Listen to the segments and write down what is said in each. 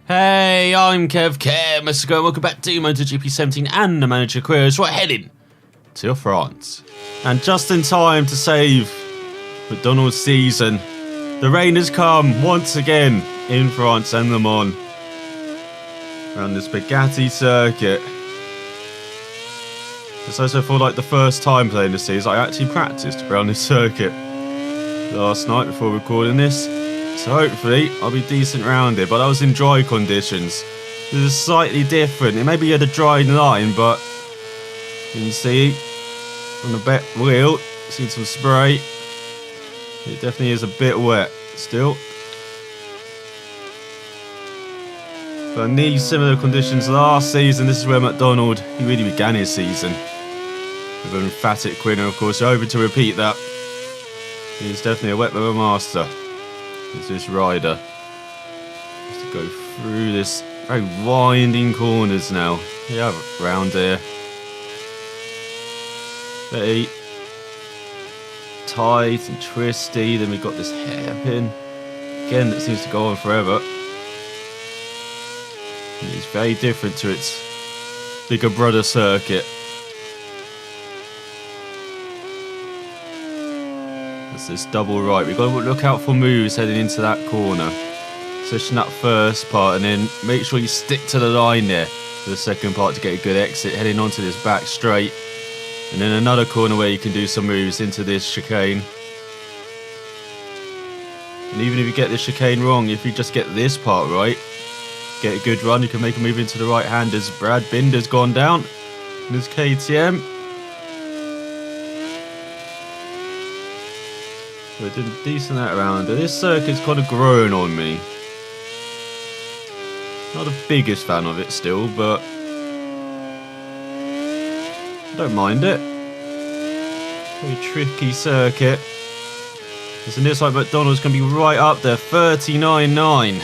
Hey, I'm Kev, Mr. Go. Welcome back to MotoGP 17 and the manager quiz. We're heading to France. And just in time to save MacDonald's season, the rain has come once again in France and Le Mans around this Bugatti circuit. It's also for like the first time playing the series. I actually practiced around this circuit last night before recording this. So hopefully I'll be decent around it, but that was in dry conditions. This is slightly different. It maybe had a dry line, but you can see on the back wheel, seen some spray. It definitely is a bit wet still. But in these similar conditions last season, this is where MacDonald, he really began his season. With an emphatic winner, of course, hoping to repeat that. He's definitely a wet weather master. Is this rider. Has to go through this very winding corners now. Yeah, round here. Very tight and twisty. Then we've got this hairpin. Again, that seems to go on forever. And it's very different to its bigger brother circuit. This double right, we've got to look out for moves heading into that corner, especially that first part, and then make sure you stick to the line there for the second part to get a good exit heading onto this back straight, and then another corner where you can do some moves into this chicane. And even if you get this chicane wrong, if you just get this part right, get a good run, you can make a move into the right hand as Brad Binder's gone down in his KTM. We're doing decent out around it. This circuit's kind of growing on me. Not the biggest fan of it still, but I don't mind it. Very tricky circuit. And this like MacDonald's going to be right up there, 39.9.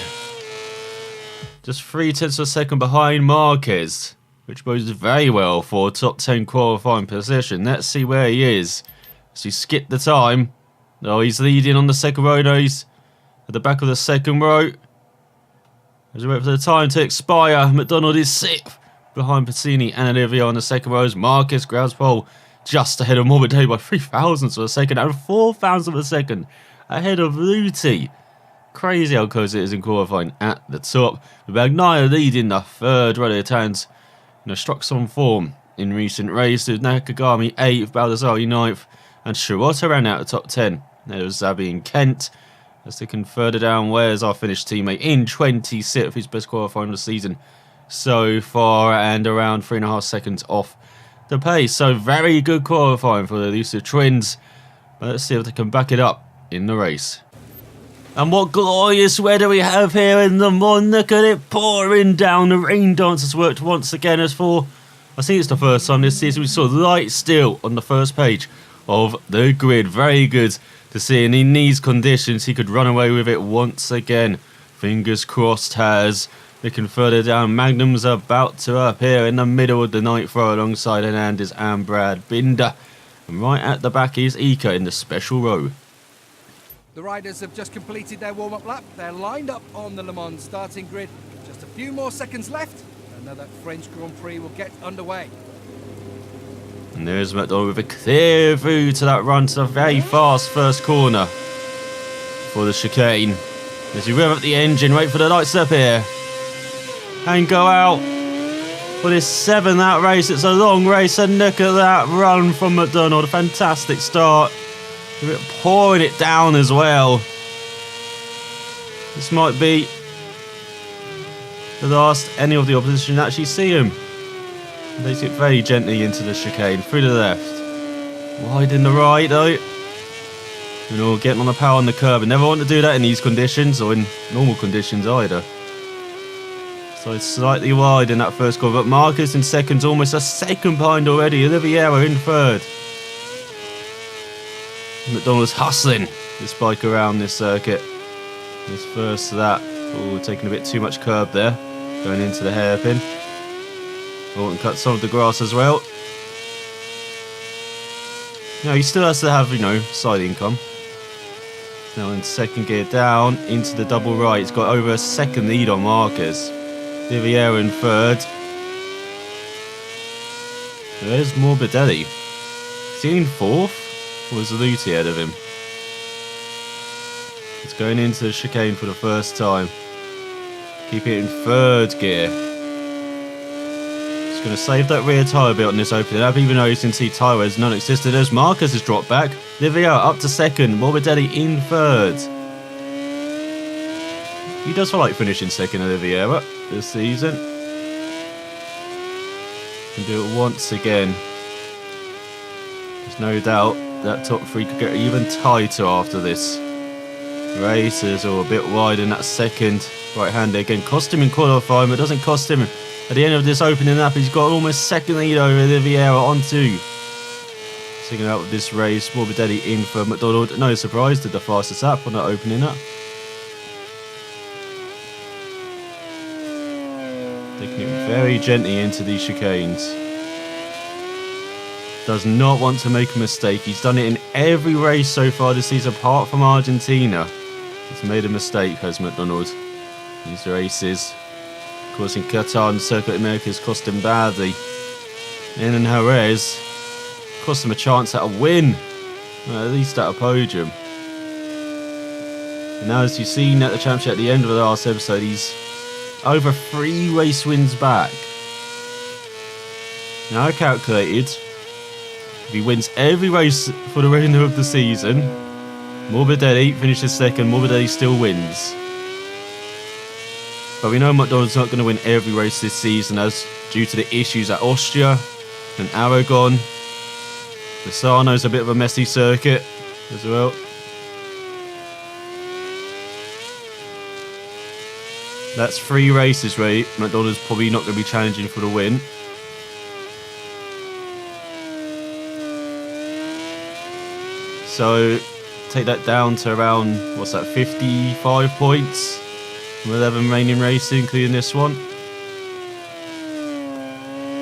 Just 0.3 of a second behind Marquez, which bodes very well for a top 10 qualifying position. Let's see where he is. So he skipped the time. Oh, he's leading on the second row. No, he's at the back of the second row. As we wait for the time to expire, MacDonald is 6th behind Passini and Olivia on the second row. Marcus grabs pole just ahead of Morbidelli by 0.003 of a second and 0.004 of a second ahead of Luti. Crazy how close it is in qualifying at the top. Bagnaia leading the third row. The Italians struck some form in recent races. Nakagami 8th, Baldassari 9th, and Shirota ran out of the top 10. There was Zabi and Kent. As they can further down, where's our Finnish teammate in 26th, his best qualifying of the season so far, and around 3.5 seconds off the pace. So very good qualifying for the elusive twins. But let's see if they can back it up in the race. And what glorious weather we have here in Le Mans. Look at it pouring down. The rain dance has worked once again. As for, I think it's the first time this season we saw light still on the first page of the grid. Very good to see, and in these conditions he could run away with it once again. Fingers crossed. Has looking further down, Magnum's about to appear in the middle of the ninth row alongside Hernandez and Brad Binder, and right at the back is Ika in the special row. The riders have just completed their warm-up lap. They're lined up on the Le Mans starting grid. Just a few more seconds left, and now that French Grand Prix will get underway. And there's MacDonald with a clear view to that run to the very fast first corner for the chicane. As you rev up the engine, wait for the lights to appear and go out for this 7th lap race. It's a long race, and look at that run from MacDonald. A fantastic start. Pouring it down as well. This might be the last any of the opposition actually see him. They take it very gently into the chicane, through the left. Wide in the right though. Getting on the power on the curb. I never want to do that in these conditions, or in normal conditions either. So it's slightly wide in that first corner, but Marcus in second, almost a second behind already. Oliviera in third. MacDonald's hustling this bike around this circuit. This first lap. Oh, taking a bit too much curb there. Going into the hairpin. Oh, and cut some of the grass as well. He still has to have, side income. Now in second gear down into the double right. He's got over a second lead on Marquez. Viviera in third. There's Morbidelli. Is he in fourth? Or is Luti ahead of him? It's going into the chicane for the first time. Keep it in third gear. Just going to save that rear tyre bit on this opening up, even though you can see tyres non-existent. As Marquez has dropped back. Viviera up to second. Morbidelli in third. He does feel like finishing second, Oliveira, this season. Can do it once again. There's no doubt that top three could get even tighter after this. Racers are a bit wide in that second right-hander. Again, cost him in qualifying, but doesn't cost him at the end of this opening lap. He's got almost second lead over Oliveira on two. Sticking out with this race, Morbidelli in for MacDonald. No surprise, did the fastest lap on that opening lap. Taking it very gently into these chicanes. Does not want to make a mistake. He's done it in every race so far this season, apart from Argentina. He's made a mistake, has MacDonald. These races, of course, in Qatar and Circuit Americas cost him badly. And in Jerez, cost him a chance at a win, well, at least at a podium. And now, as you've seen at the championship at the end of the last episode, he's over 3 race wins back. Now I calculated, if he wins every race for the remainder of the season, Morbidelli finishes second, Morbidelli still wins. But we know MacDonald's not going to win every race this season, as due to the issues at Austria and Aragon. Misano's a bit of a messy circuit as well. That's 3 races where MacDonald's probably not going to be challenging for the win. So take that down to around, what's that, 55 points from 11 remaining races, including this one.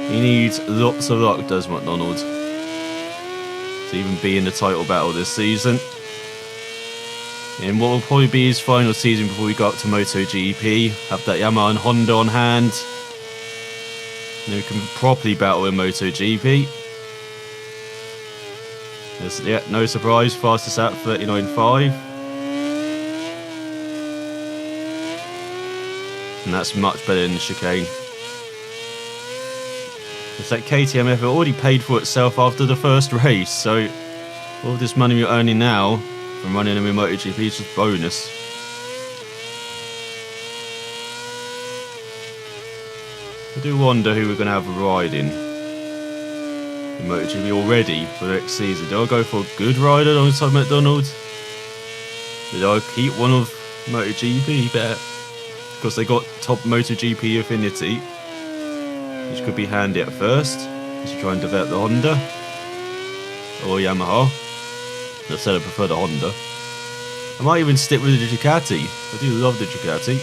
He needs lots of luck, does MacDonald, to even be in the title battle this season. In what will probably be his final season before we go up to MotoGP, have that Yamaha and Honda on hand. Then we can properly battle in MotoGP. There's, yeah, no surprise, fastest at 39.5. And that's much better than the chicane. It's like KTM have already paid for itself after the first race, so all this money we're earning now from running in MotoGP is just bonus. I do wonder who we're going to have riding in MotoGP already for the next season. Do I go for a good rider alongside MacDonald? Did I keep one of MotoGP better? Because they got top MotoGP affinity, which could be handy at first as you try and develop the Honda or Yamaha. I said I prefer the Honda. I might even stick with the Ducati. I do love the Ducati.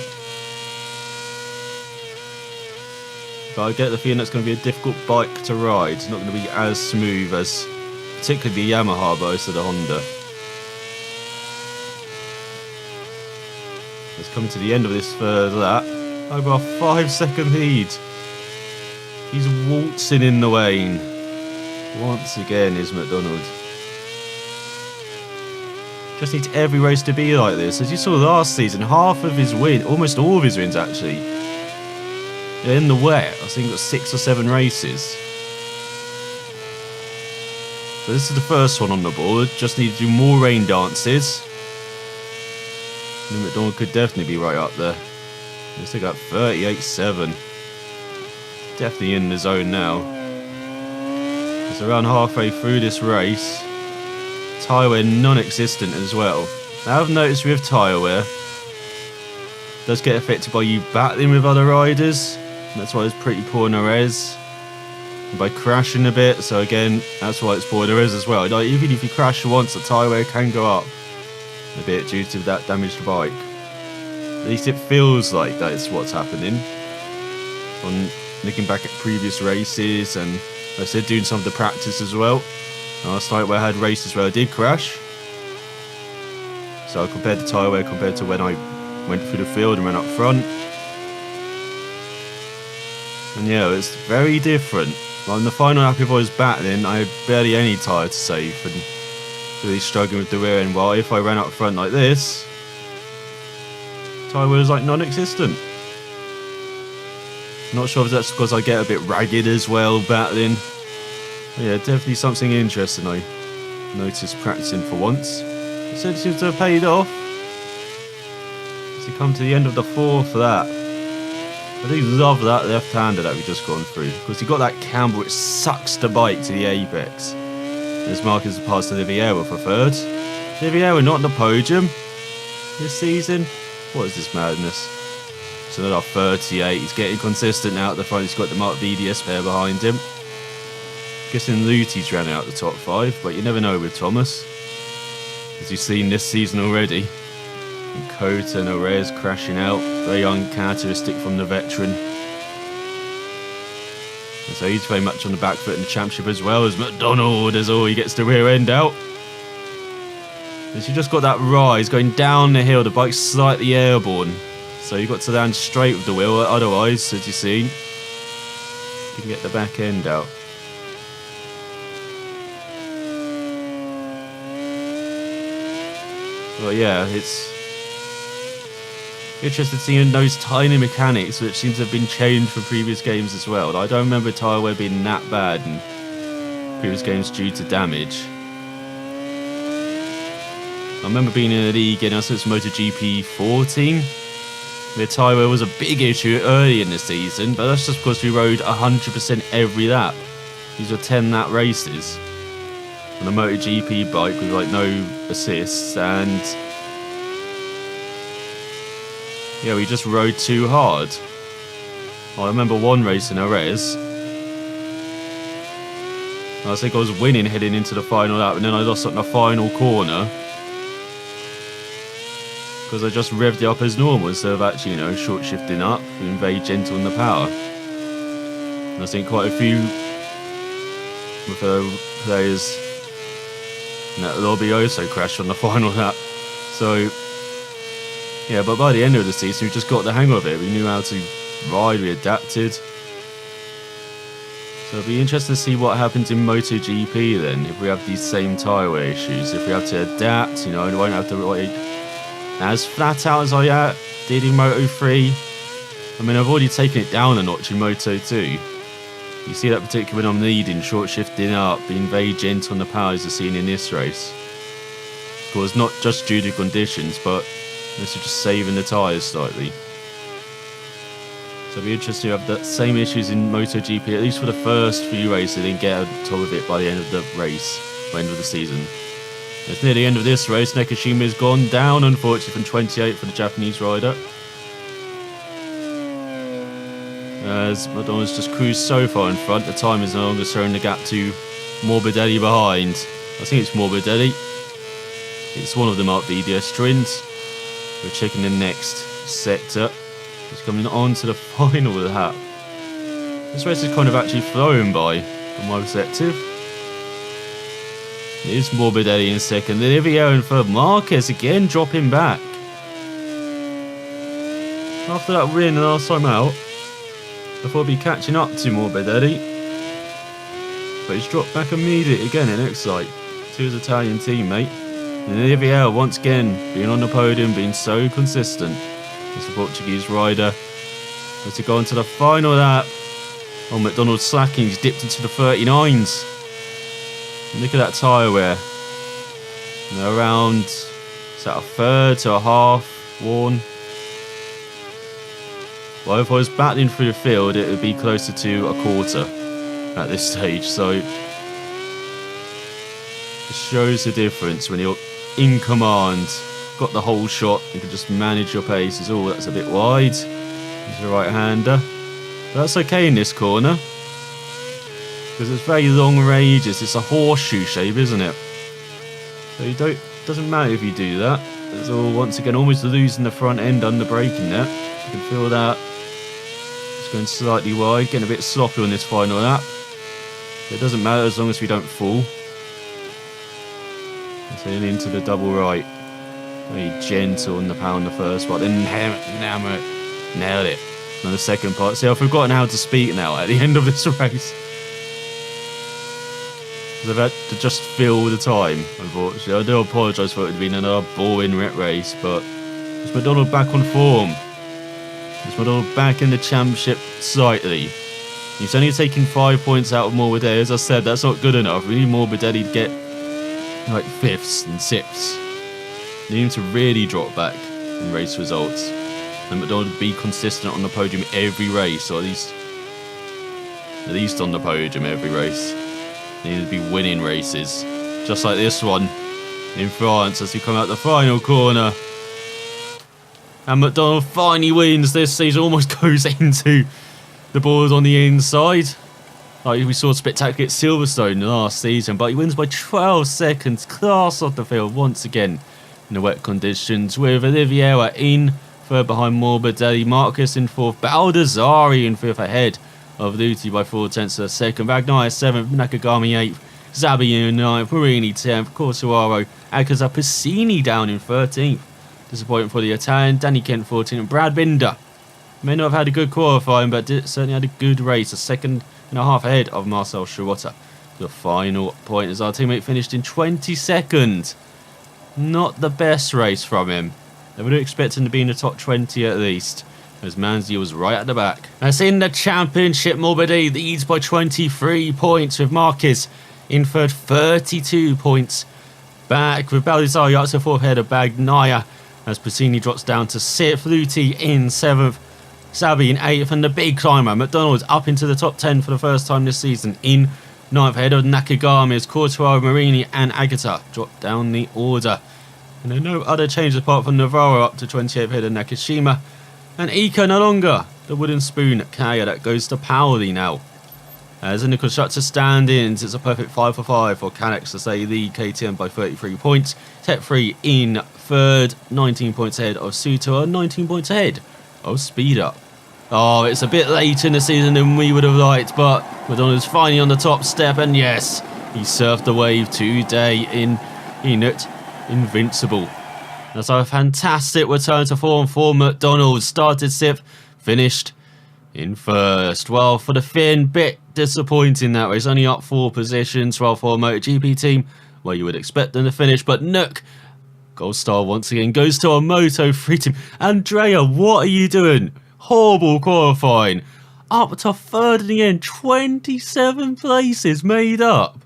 But I get the feeling that's going to be a difficult bike to ride. It's not going to be as smooth as particularly the Yamaha, but also the Honda. Let's come to the end of this third lap. Over a 5-second lead. He's waltzing in the lane. Once again is MacDonald. Just needs every race to be like this. As you saw last season, half of his win, almost all of his wins actually, they're in the wet. I think he got 6 or 7 races. So this is the first one on the board. Just need to do more rain dances. And MacDonald could definitely be right up there. He's still got 38.7. Definitely in the zone now. It's around halfway through this race. Tyre wear non-existent as well. Now I've noticed with tyre wear, it does get affected by you battling with other riders. That's why it's pretty poor in Jerez. And by crashing a bit, so again, that's why it's poor in Jerez as well. Like, even if you crash once, the tyre wear can go up a bit due to that damaged bike. At least it feels like that's what's happening. On looking back at previous races, and like I said, doing some of the practice as well. Last night where I had races where I did crash. So I compared the tyre wear compared to when I went through the field and ran up front. And yeah, it's very different. On the final lap, if I was battling, I had barely any tyre to save and really struggling with the rear end. While if I ran up front like this, tyre wear was like non-existent. Not sure if that's because I get a bit ragged as well battling. But yeah, definitely something interesting I noticed practicing for once. It certainly seems to have paid off. As we come to the end of the 4th lap. I do love that left-hander that we just gone through, because he got that camber which sucks the bike to the apex. As Marcus passed to Oliveira for 3rd. Oliveira not on the podium this season. What is this madness? It's another 38. He's getting consistent now at the front. He's got the Mark VDS pair behind him. Guessing Luti's ran out the top 5, but you never know with Thomas. As you've seen this season already. And Kota and Orez crashing out. Very uncharacteristic from the veteran. And so he's very much on the back foot in the championship as well as MacDonald as all he gets the rear end out. As you just got that rise going down the hill, the bike's slightly airborne. So you've got to land straight with the wheel, otherwise, as you've seen, you can get the back end out. Well, yeah, it's interesting seeing those tiny mechanics which seem to have been changed from previous games as well. I don't remember tyre wear being that bad in previous games due to damage. I remember being in a league in us, it's MotoGP 14. The tyre wear was a big issue early in the season, but that's just because we rode 100% every lap. These were 10 lap races on a MotoGP bike with like no assists, and yeah, we just rode too hard. I remember one race in Jerez. I think I was winning heading into the final lap, and then I lost on the final corner because I just revved it up as normal instead of actually, short shifting up, being very gentle in the power. And I think quite a few players in that lobby also crashed on the final lap. So, yeah, but by the end of the season, we just got the hang of it. We knew how to ride, we adapted. So it'll be interesting to see what happens in MotoGP then, if we have these same tyre wear issues. If we have to adapt, I won't have to ride as flat out as I did in Moto3. I mean, I've already taken it down a notch in Moto2. You see that particularly when I'm leading, short shifting up, being very gentle on the power as you're seeing in this race. Of course, not just due to conditions, but this is just saving the tyres slightly. So it'll be interesting to have the same issues in MotoGP, at least for the first few races, and then get on top of it by the end of the race, by the end of the season. It's near the end of this race. Nakashima has gone down, unfortunately, from 28 for the Japanese rider. As MacDonald's just cruised so far in front, the time is no longer showing the gap to Morbidelli behind. I think it's Morbidelli. It's one of the Mark VDS twins. We're checking the next sector. It's coming on to the final lap. This race is kind of actually flown by, from my perspective. It is Morbidelli in second. Oliveira in third. Marquez again dropping back. After that win the last time out, I thought he'd be catching up to Morbidelli. But he's dropped back immediately again, it looks like, to his Italian teammate. And Oliveira once again being on the podium, being so consistent as the Portuguese rider. As we go on to the final lap. Oh, MacDonald slacking, he's dipped into the 39s. And look at that tyre wear. And they're around, is that a third to a half worn? Well, if I was battling through the field, it would be closer to a quarter at this stage. So it shows the difference when you're in command, got the whole shot, you can just manage your paces. Oh, that's a bit wide. He's a right-hander. But that's okay in this corner, because it's very long ranges. It's a horseshoe shape, isn't it? So doesn't matter if you do that. It's all, once again, almost losing the front end under braking there. You can feel that. Just going slightly wide, getting a bit sloppy on this final lap. But it doesn't matter as long as we don't fall. And then into the double right. Very gentle on the pound the first part, then hammer it. Nailed it. And the second part. See, I've forgotten how to speak now at the end of this race. I've had to just fill the time, unfortunately. I do apologise for it being another boring race, but it's MacDonald back on form. It's MacDonald back in the championship slightly. He's only taking 5 points out of Morbidelli. As I said, that's not good enough. We need Morbidelli to get like 5ths and 6ths. We need him to really drop back in race results. And MacDonald be consistent on the podium every race, or at least on the podium every race. They need to be winning races, just like this one in France as we come out the final corner. And MacDonald finally wins this season, almost goes into the board on the inside. Like we saw spectacular at Silverstone last season, but he wins by 12 seconds, class off the field once again in the wet conditions, with Oliveira in third behind Morbidelli, Marcus in fourth, Baldassari in fifth ahead of Luti by 4/10 of a second, Bagnaia 7th, Nakagami 8th, Zabi in 9th, Marini 10th, Corsuaro, Akaza Piscini down in 13th. Disappointing for the Italian, Danny Kent 14th, and Brad Binder may not have had a good qualifying, but certainly had a good race, a second and a half ahead of Marcel Schroeter. The final point as our teammate finished in 22nd. Not the best race from him. They would expect him to be in the top 20 at least, as Manzi was right at the back. As in the championship, Morbidelli leads by 23 points, with Marquez in third, 32 points back, with Baldassari up to fourth ahead of Bagnaia, as Piscini drops down to 6th, Luti in 7th, Sabi in 8th, and the big climber, MacDonald's up into the top 10 for the first time this season in 9th ahead of Nakagami, as Courtois, Marini and Agata drop down the order. And there are no other changes apart from Navarro up to 28th ahead of Nakashima, and Ika no longer the wooden spoon carrier. That goes to Pauli now. As in the constructor stand-ins, it's a perfect 5 for 5 for Canex to say lead KTM by 33 points. Tech 3 in third, 19 points ahead of Suter, 19 points ahead of Speed Up. Oh, it's a bit late in the season than we would have liked, but MacDonald's finally on the top step, and yes, he surfed the wave today in it. Invincible. That's a fantastic return to form for MacDonald. Started 6th, finished in first. Well, for the Finn, bit disappointing that race. Only up 4 positions. Well, for a MotoGP team, well, you would expect them to finish. But Nook, Gold Star once again, goes to a Moto3 team. Andrea, what are you doing? Horrible qualifying. Up to third in the end. 27 places made up.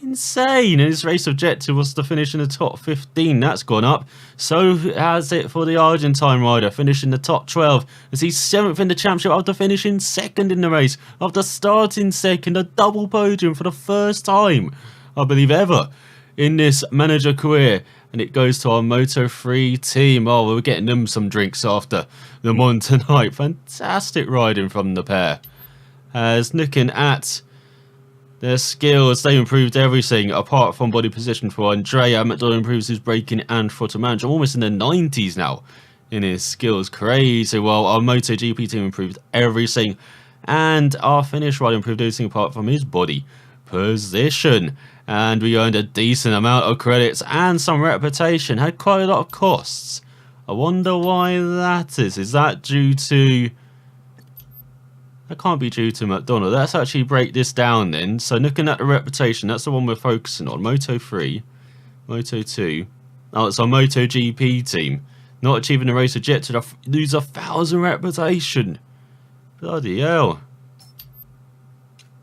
Insane. And his race objective was to finish in the top 15. That's gone up. So has it for the Argentine rider, finishing the top 12 as he's 7th in the championship after finishing 2nd in the race, after starting 2nd, a double podium for the first time, I believe, ever in this manager career. And it goes to our Moto3 team. Oh, we're getting them some drinks after the Mans tonight. Fantastic riding from the pair. As looking at their skills, they improved everything apart from body position for Andrea. MacDonald improves his braking and throttle management, almost in the 90s now in his skills. Crazy. Well, our MotoGP team improved everything, and our Finnish rider improved everything apart from his body position. And we earned a decent amount of credits and some reputation. Had quite a lot of costs. I wonder why that is. Is that due to... That can't be due to MacDonald. Let's actually break this down then. So looking at the reputation, that's the one we're focusing on. Moto3, Moto2. Oh, it's our MotoGP team. Not achieving the race objective. Lose 1,000 reputation. Bloody hell.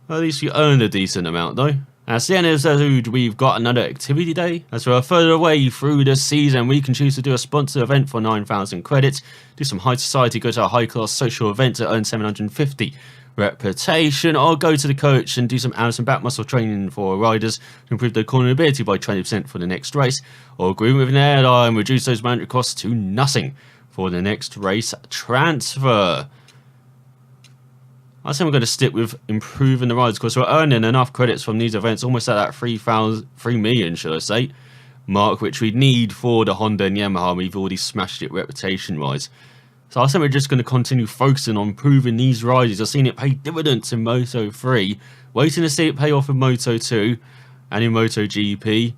Well, at least you earned a decent amount though. At the end of this episode, we've got another activity day. As we're further away through the season, we can choose to do a sponsored event for 9,000 credits, do some high society, go to a high-class social event to earn 750 reputation, or go to the coach and do some abs and back muscle training for riders to improve their cornerability by 20% for the next race, or agree with an airline, reduce those mandatory costs to nothing for the next race transfer. I think we're going to stick with improving the riders because we're earning enough credits from these events, almost at that 3 million, should I say, mark, which we need for the Honda and Yamaha. We've already smashed it reputation-wise. So I think we're just going to continue focusing on improving these riders. I've seen it pay dividends in Moto3, waiting to see it pay off in Moto2 and in MotoGP.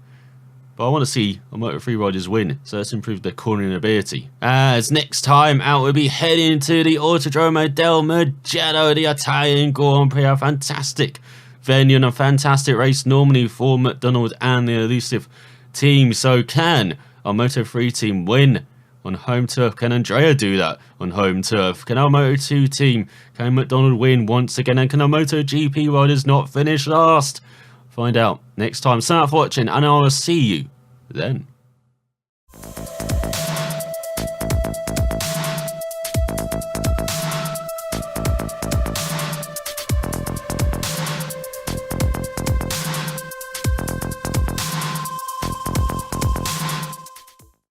But I want to see our Moto3 riders win, so let's improve their cornering ability. As next time out, we'll be heading to the Autodromo del Mugello, the Italian Grand Prix. A fantastic venue and a fantastic race normally for MacDonald and the Elusive team. So can our Moto3 team win on home turf? Can Andrea do that on home turf? Can our Moto2 team, can MacDonald win once again? And can our MotoGP riders not finish last? Find out next time. Thanks for watching, and I will see you then.